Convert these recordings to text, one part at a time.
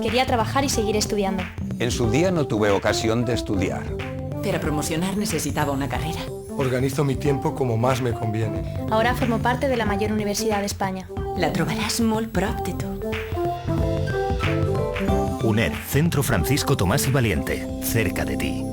Quería trabajar y seguir estudiando. En su día no tuve ocasión de estudiar. Para promocionar necesitaba una carrera. Organizo mi tiempo como más me conviene. Ahora formo parte de la mayor universidad de España. La trobaràs molt prop de tu. UNED, Centro Francisco Tomás y Valiente, cerca de ti.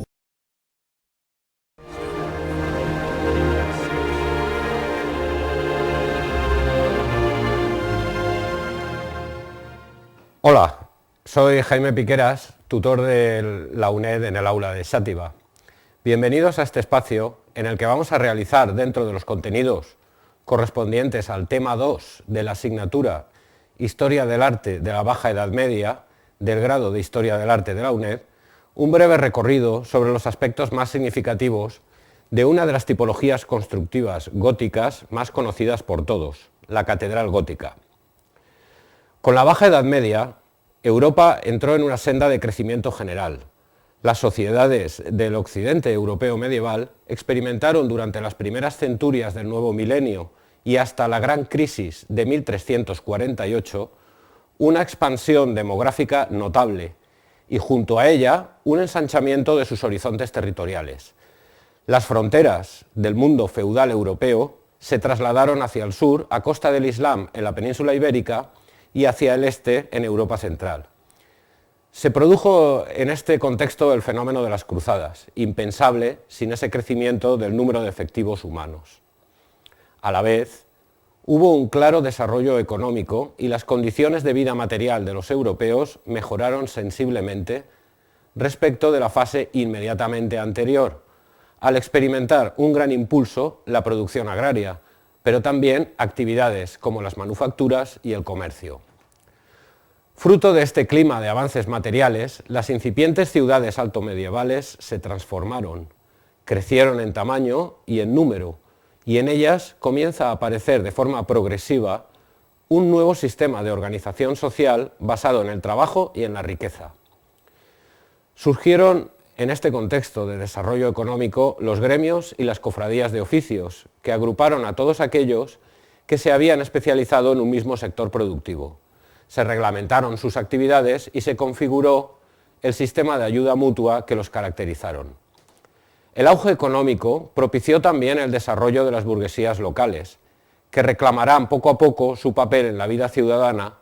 Hola, soy Jaime Piqueras, tutor de la UNED en el aula de Xàtiva. Bienvenidos a este espacio en el que vamos a realizar, dentro de los contenidos correspondientes al tema 2 de la asignatura Historia del Arte de la Baja Edad Media, del grado de Historia del Arte de la UNED, un breve recorrido sobre los aspectos más significativos de una de las tipologías constructivas góticas más conocidas por todos, la catedral gótica. Con la Baja Edad Media, Europa entró en una senda de crecimiento general. Las sociedades del occidente europeo medieval experimentaron durante las primeras centurias del nuevo milenio y hasta la gran crisis de 1348 una expansión demográfica notable y junto a ella un ensanchamiento de sus horizontes territoriales. Las fronteras del mundo feudal europeo se trasladaron hacia el sur a costa del Islam en la península ibérica y hacia el este en Europa central. Se produjo en este contexto el fenómeno de las cruzadas, impensable sin ese crecimiento del número de efectivos humanos. A la vez, hubo un claro desarrollo económico y las condiciones de vida material de los europeos mejoraron sensiblemente respecto de la fase inmediatamente anterior, al experimentar un gran impulso la producción agraria, pero también actividades como las manufacturas y el comercio. Fruto de este clima de avances materiales, las incipientes ciudades altomedievales se transformaron, crecieron en tamaño y en número, y en ellas comienza a aparecer de forma progresiva un nuevo sistema de organización social basado en el trabajo y en la riqueza. Surgieron en este contexto de desarrollo económico los gremios y las cofradías de oficios, que agruparon a todos aquellos que se habían especializado en un mismo sector productivo. Se reglamentaron sus actividades y se configuró el sistema de ayuda mutua que los caracterizaron. El auge económico propició también el desarrollo de las burguesías locales, que reclamarán poco a poco su papel en la vida ciudadana,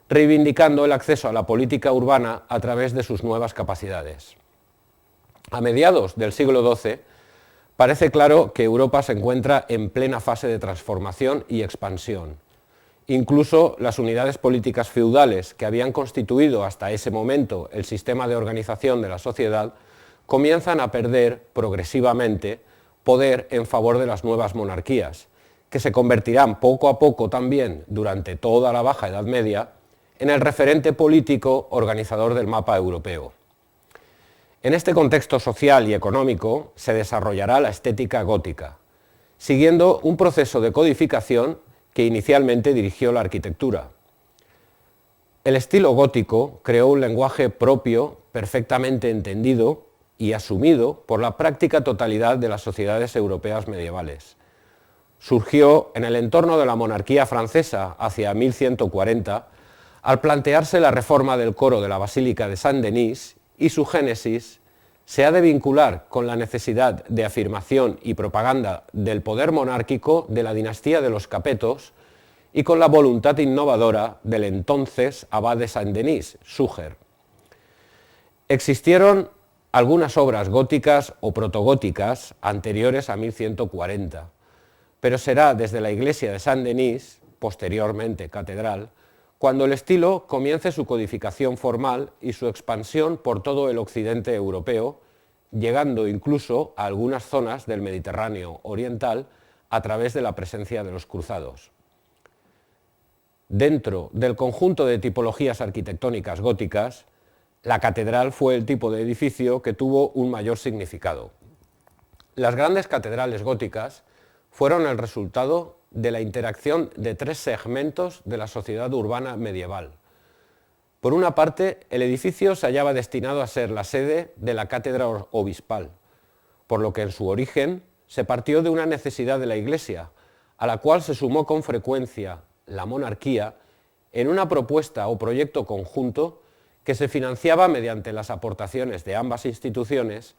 reivindicando el acceso a la política urbana a través de sus nuevas capacidades. A mediados del siglo XII, parece claro que Europa se encuentra en plena fase de transformación y expansión. Incluso las unidades políticas feudales que habían constituido hasta ese momento el sistema de organización de la sociedad comienzan a perder progresivamente poder en favor de las nuevas monarquías, que se convertirán poco a poco también durante toda la Baja Edad Media en el referente político organizador del mapa europeo. En este contexto social y económico se desarrollará la estética gótica, siguiendo un proceso de codificación que inicialmente dirigió la arquitectura. El estilo gótico creó un lenguaje propio, perfectamente entendido y asumido por la práctica totalidad de las sociedades europeas medievales. Surgió en el entorno de la monarquía francesa hacia 1140, al plantearse la reforma del coro de la Basílica de Saint-Denis, y su génesis se ha de vincular con la necesidad de afirmación y propaganda del poder monárquico de la dinastía de los Capetos y con la voluntad innovadora del entonces abad de Saint-Denis, Suger. Existieron algunas obras góticas o protogóticas anteriores a 1140, pero será desde la iglesia de Saint-Denis, posteriormente catedral, cuando el estilo comience su codificación formal y su expansión por todo el occidente europeo, llegando incluso a algunas zonas del Mediterráneo oriental a través de la presencia de los cruzados. Dentro del conjunto de tipologías arquitectónicas góticas, la catedral fue el tipo de edificio que tuvo un mayor significado. Las grandes catedrales góticas fueron el resultado de la interacción de tres segmentos de la sociedad urbana medieval. Por una parte, el edificio se hallaba destinado a ser la sede de la cátedra obispal, por lo que en su origen se partió de una necesidad de la Iglesia, a la cual se sumó con frecuencia la monarquía en una propuesta o proyecto conjunto que se financiaba mediante las aportaciones de ambas instituciones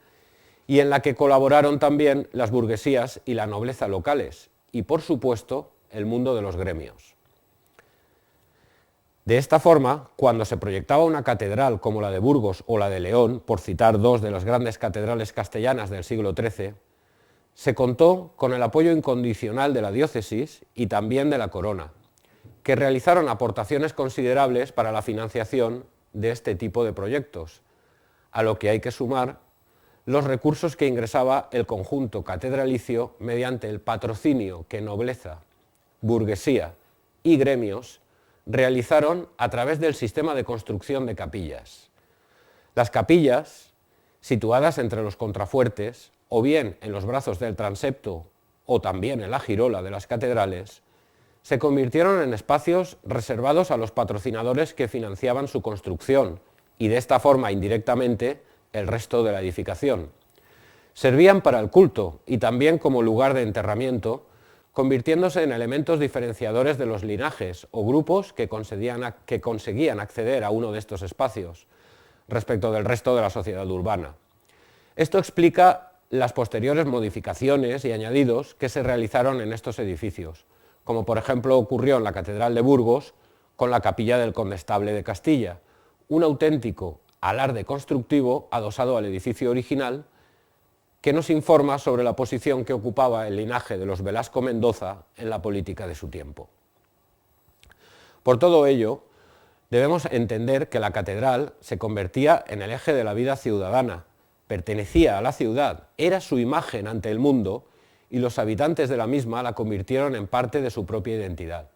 y en la que colaboraron también las burguesías y la nobleza locales y, por supuesto, el mundo de los gremios. De esta forma, cuando se proyectaba una catedral como la de Burgos o la de León, por citar dos de las grandes catedrales castellanas del siglo XIII, se contó con el apoyo incondicional de la diócesis y también de la corona, que realizaron aportaciones considerables para la financiación de este tipo de proyectos, a lo que hay que sumar los recursos que ingresaba el conjunto catedralicio mediante el patrocinio que nobleza, burguesía y gremios realizaron a través del sistema de construcción de capillas. Las capillas, situadas entre los contrafuertes, o bien en los brazos del transepto o también en la girola de las catedrales, se convirtieron en espacios reservados a los patrocinadores que financiaban su construcción y de esta forma indirectamente el resto de la edificación. Servían para el culto y también como lugar de enterramiento, convirtiéndose en elementos diferenciadores de los linajes o grupos que conseguían acceder a uno de estos espacios respecto del resto de la sociedad urbana. Esto explica las posteriores modificaciones y añadidos que se realizaron en estos edificios, como por ejemplo ocurrió en la Catedral de Burgos con la Capilla del Condestable de Castilla, un auténtico alarde constructivo adosado al edificio original que nos informa sobre la posición que ocupaba el linaje de los Velasco Mendoza en la política de su tiempo. Por todo ello, debemos entender que la catedral se convertía en el eje de la vida ciudadana, pertenecía a la ciudad, era su imagen ante el mundo y los habitantes de la misma la convirtieron en parte de su propia identidad.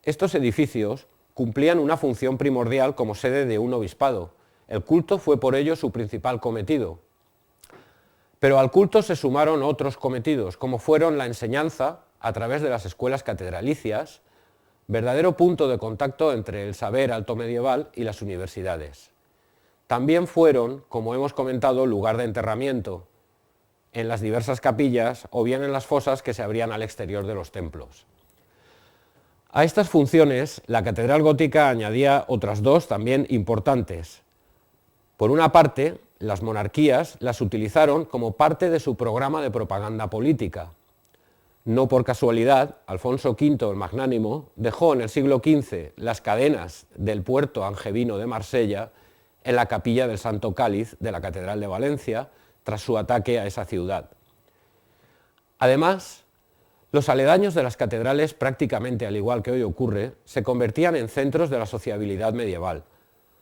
Estos edificios cumplían una función primordial como sede de un obispado. El culto fue por ello su principal cometido. Pero al culto se sumaron otros cometidos, como fueron la enseñanza a través de las escuelas catedralicias, verdadero punto de contacto entre el saber alto medieval y las universidades. También fueron, como hemos comentado, lugar de enterramiento en las diversas capillas o bien en las fosas que se abrían al exterior de los templos. A estas funciones, la catedral gótica añadía otras dos también importantes. Por una parte, las monarquías las utilizaron como parte de su programa de propaganda política. No por casualidad, Alfonso V el Magnánimo dejó en el siglo XV las cadenas del puerto angevino de Marsella en la capilla del Santo Cáliz de la Catedral de Valencia, tras su ataque a esa ciudad. Además, los aledaños de las catedrales, prácticamente al igual que hoy ocurre, se convertían en centros de la sociabilidad medieval.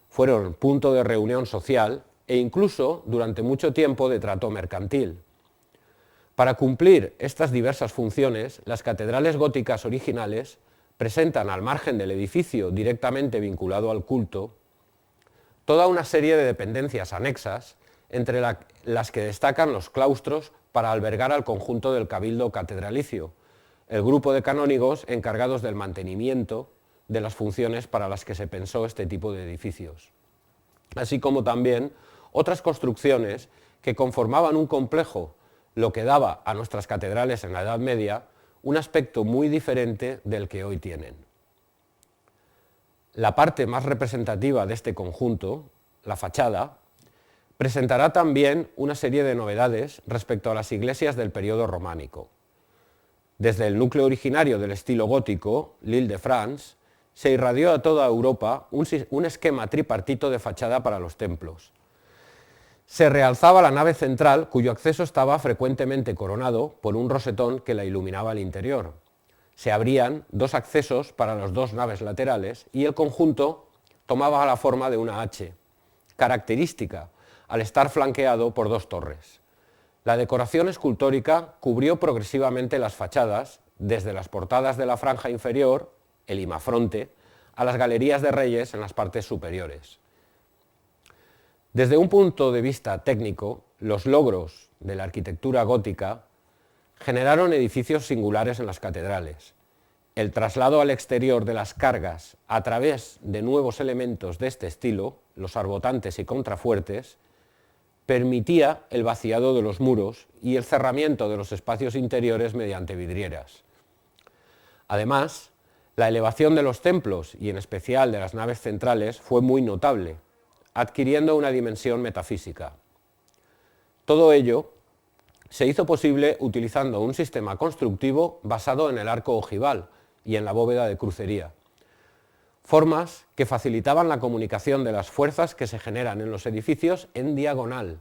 Fueron punto de reunión social e incluso, durante mucho tiempo, de trato mercantil. Para cumplir estas diversas funciones, las catedrales góticas originales presentan, al margen del edificio directamente vinculado al culto, toda una serie de dependencias anexas, entre las que destacan los claustros para albergar al conjunto del cabildo catedralicio, el grupo de canónigos encargados del mantenimiento de las funciones para las que se pensó este tipo de edificios, así como también otras construcciones que conformaban un complejo, lo que daba a nuestras catedrales en la Edad Media un aspecto muy diferente del que hoy tienen. La parte más representativa de este conjunto, la fachada, presentará también una serie de novedades respecto a las iglesias del periodo románico. Desde el núcleo originario del estilo gótico, l'Île-de-France, se irradió a toda Europa un esquema tripartito de fachada para los templos. Se realzaba la nave central, cuyo acceso estaba frecuentemente coronado por un rosetón que la iluminaba al interior. Se abrían dos accesos para las dos naves laterales y el conjunto tomaba la forma de una H, característica al estar flanqueado por dos torres. La decoración escultórica cubrió progresivamente las fachadas, desde las portadas de la franja inferior, el imafronte, a las galerías de reyes en las partes superiores. Desde un punto de vista técnico, los logros de la arquitectura gótica generaron edificios singulares en las catedrales. El traslado al exterior de las cargas a través de nuevos elementos de este estilo, los arbotantes y contrafuertes, permitía el vaciado de los muros y el cerramiento de los espacios interiores mediante vidrieras. Además, La elevación de los templos, y en especial de las naves centrales, fue muy notable, adquiriendo una dimensión metafísica. Todo ello se hizo posible utilizando un sistema constructivo basado en el arco ojival y en la bóveda de crucería, formas que facilitaban la comunicación de las fuerzas que se generan en los edificios en diagonal,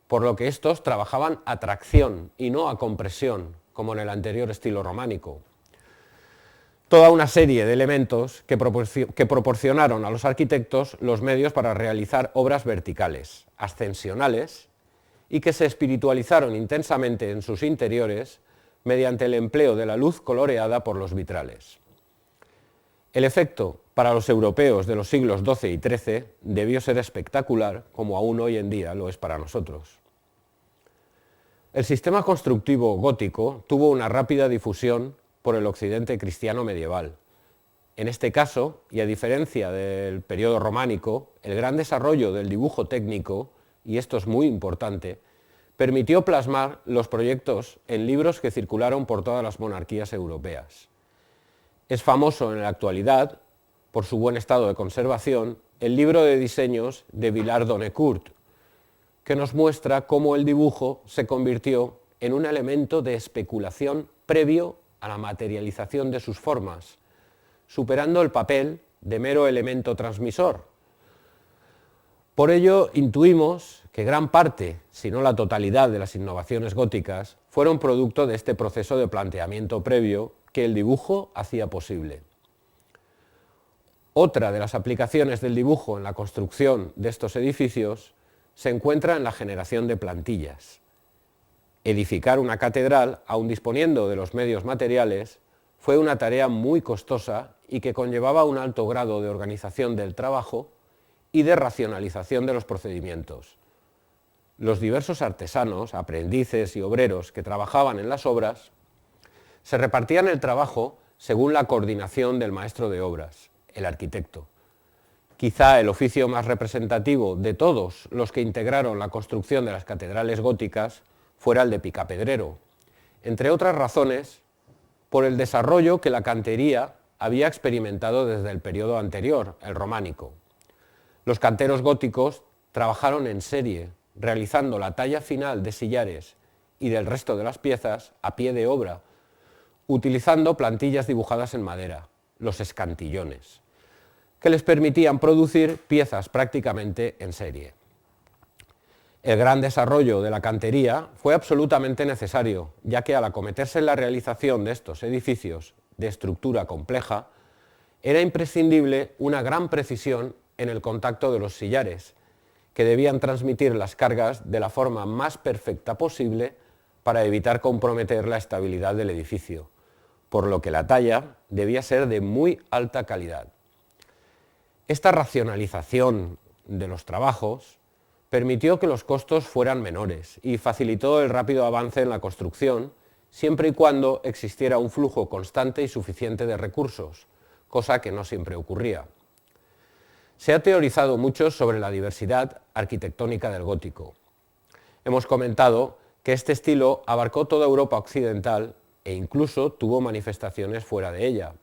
por lo que estos trabajaban a tracción y no a compresión, como en el anterior estilo románico. Toda una serie de elementos que proporcionaron a los arquitectos los medios para realizar obras verticales, ascensionales, y que se espiritualizaron intensamente en sus interiores mediante el empleo de la luz coloreada por los vitrales. El efecto para los europeos de los siglos XII y XIII debió ser espectacular, como aún hoy en día lo es para nosotros. El sistema constructivo gótico tuvo una rápida difusión por el occidente cristiano medieval. En este caso, y a diferencia del periodo románico, el gran desarrollo del dibujo técnico, y esto es muy importante, permitió plasmar los proyectos en libros que circularon por todas las monarquías europeas. Es famoso en la actualidad, por su buen estado de conservación, el libro de diseños de Villard-Donnecourt, que nos muestra cómo el dibujo se convirtió en un elemento de especulación previo a la materialización de sus formas, superando el papel de mero elemento transmisor. Por ello, intuimos que gran parte, si no la totalidad de las innovaciones góticas, fueron producto de este proceso de planteamiento previo que el dibujo hacía posible. Otra de las aplicaciones del dibujo en la construcción de estos edificios se encuentra en la generación de plantillas. Edificar una catedral, aun disponiendo de los medios materiales, fue una tarea muy costosa y que conllevaba un alto grado de organización del trabajo y de racionalización de los procedimientos. Los diversos artesanos, aprendices y obreros que trabajaban en las obras se repartían el trabajo según la coordinación del maestro de obras, el arquitecto. Quizá el oficio más representativo de todos los que integraron la construcción de las catedrales góticas fuera el de picapedrero, entre otras razones por el desarrollo que la cantería había experimentado desde el periodo anterior, el románico. Los canteros góticos trabajaron en serie, realizando la talla final de sillares y del resto de las piezas a pie de obra, utilizando plantillas dibujadas en madera, los escantillones, que les permitían producir piezas prácticamente en serie. El gran desarrollo de la cantería fue absolutamente necesario, ya que al acometerse la realización de estos edificios de estructura compleja, era imprescindible una gran precisión en el contacto de los sillares, que debían transmitir las cargas de la forma más perfecta posible para evitar comprometer la estabilidad del edificio, por lo que la talla debía ser de muy alta calidad. Esta racionalización de los trabajos permitió que los costos fueran menores y facilitó el rápido avance en la construcción, siempre y cuando existiera un flujo constante y suficiente de recursos, cosa que no siempre ocurría. Se ha teorizado mucho sobre la diversidad arquitectónica del gótico. Hemos comentado que este estilo abarcó toda Europa occidental e incluso tuvo manifestaciones fuera de ella,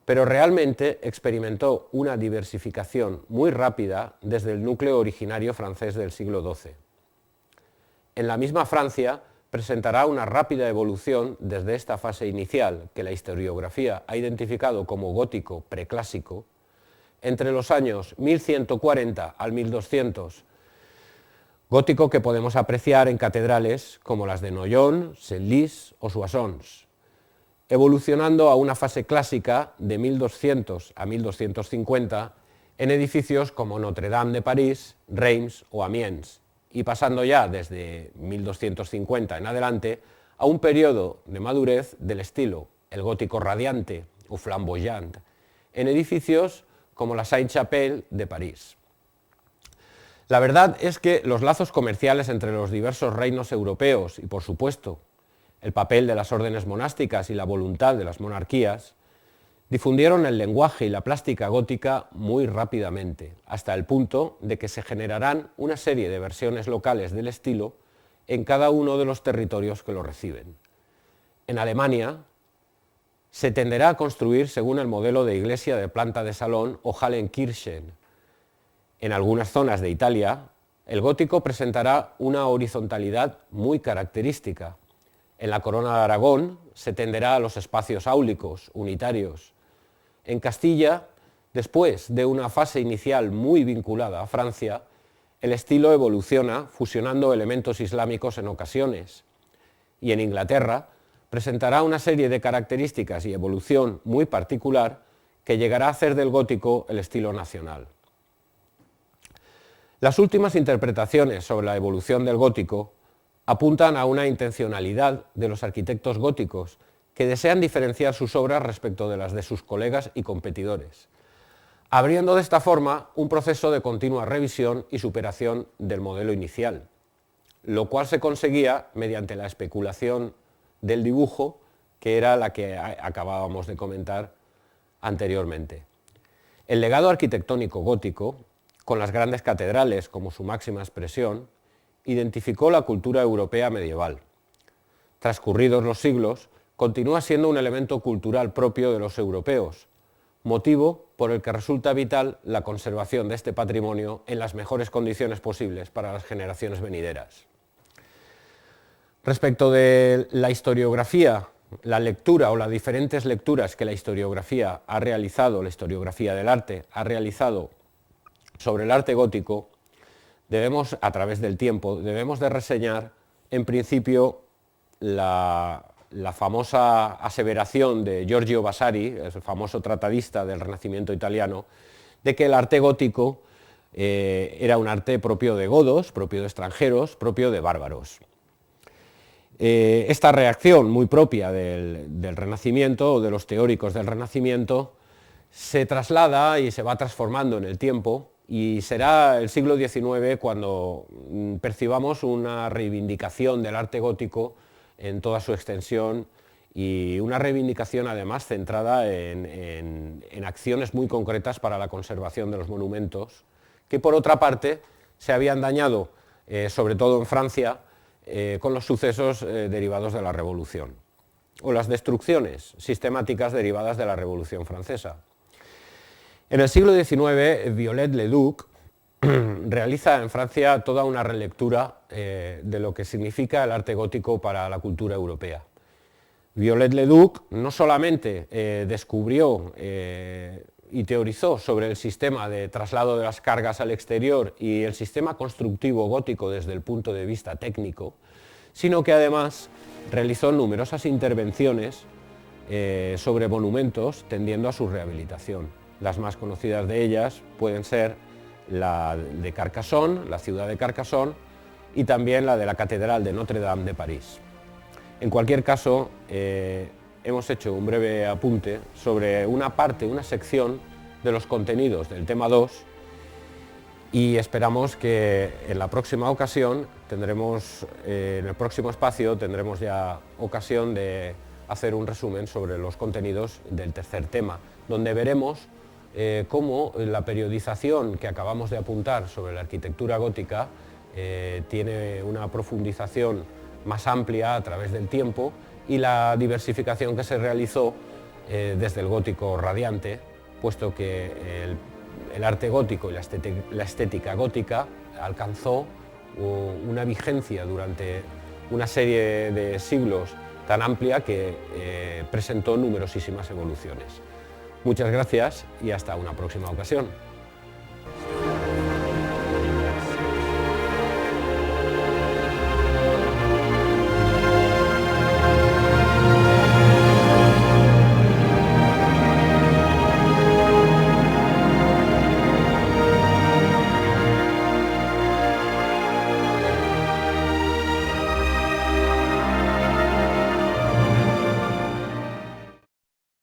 pero realmente experimentó una diversificación muy rápida desde el núcleo originario francés del siglo XII. En la misma Francia presentará una rápida evolución desde esta fase inicial, que la historiografía ha identificado como gótico preclásico, entre los años 1140 al 1200, gótico que podemos apreciar en catedrales como las de Noyon, Senlis o Soissons, evolucionando a una fase clásica de 1200 a 1250 en edificios como Notre Dame de París, Reims o Amiens, y pasando ya desde 1250 en adelante a un periodo de madurez del estilo, el gótico radiante o flamboyant, en edificios como la Sainte-Chapelle de París. La verdad es que los lazos comerciales entre los diversos reinos europeos y, por supuesto, el papel de las órdenes monásticas y la voluntad de las monarquías difundieron el lenguaje y la plástica gótica muy rápidamente, hasta el punto de que se generarán una serie de versiones locales del estilo en cada uno de los territorios que lo reciben. En Alemania se tenderá a construir según el modelo de iglesia de planta de salón o Hallenkirchen. En algunas zonas de Italia, el gótico presentará una horizontalidad muy característica. En la Corona de Aragón se tenderá a los espacios áulicos, unitarios. En Castilla, después de una fase inicial muy vinculada a Francia, el estilo evoluciona fusionando elementos islámicos en ocasiones. Y en Inglaterra presentará una serie de características y evolución muy particular que llegará a hacer del gótico el estilo nacional. Las últimas interpretaciones sobre la evolución del gótico apuntan a una intencionalidad de los arquitectos góticos que desean diferenciar sus obras respecto de las de sus colegas y competidores, abriendo de esta forma un proceso de continua revisión y superación del modelo inicial, lo cual se conseguía mediante la especulación del dibujo, que era la que acabábamos de comentar anteriormente. El legado arquitectónico gótico, con las grandes catedrales como su máxima expresión, identificó la cultura europea medieval. Transcurridos los siglos, continúa siendo un elemento cultural propio de los europeos, motivo por el que resulta vital la conservación de este patrimonio en las mejores condiciones posibles para las generaciones venideras. Respecto de la historiografía, la lectura o las diferentes lecturas que la historiografía ha realizado, la historiografía del arte ha realizado sobre el arte gótico, debemos, a través del tiempo, debemos de reseñar, en principio, la famosa aseveración de Giorgio Vasari, el famoso tratadista del Renacimiento italiano, de que el arte gótico era un arte propio de godos, propio de extranjeros, propio de bárbaros. Esta reacción muy propia del Renacimiento o de los teóricos del Renacimiento se traslada y se va transformando en el tiempo, y será el siglo XIX cuando percibamos una reivindicación del arte gótico en toda su extensión, y una reivindicación además centrada en acciones muy concretas para la conservación de los monumentos, que por otra parte se habían dañado, sobre todo en Francia, con los sucesos derivados de la Revolución, o las destrucciones sistemáticas derivadas de la Revolución Francesa. En el siglo XIX, Viollet-le-Duc realiza en Francia toda una relectura de lo que significa el arte gótico para la cultura europea. Viollet-le-Duc no solamente descubrió y teorizó sobre el sistema de traslado de las cargas al exterior y el sistema constructivo gótico desde el punto de vista técnico, sino que además realizó numerosas intervenciones sobre monumentos tendiendo a su rehabilitación. Las más conocidas de ellas pueden ser la de Carcassonne, la ciudad de Carcassonne, y también la de la Catedral de Notre-Dame de París. En cualquier caso, hemos hecho un breve apunte sobre una sección de los contenidos del tema 2, y esperamos que en la próxima ocasión en el próximo espacio tendremos ya ocasión de hacer un resumen sobre los contenidos del tercer tema, donde veremos cómo la periodización que acabamos de apuntar sobre la arquitectura gótica tiene una profundización más amplia a través del tiempo, y la diversificación que se realizó desde el gótico radiante, puesto que el arte gótico y la estética gótica alcanzó una vigencia durante una serie de siglos tan amplia que presentó numerosísimas evoluciones. Muchas gracias y hasta una próxima ocasión.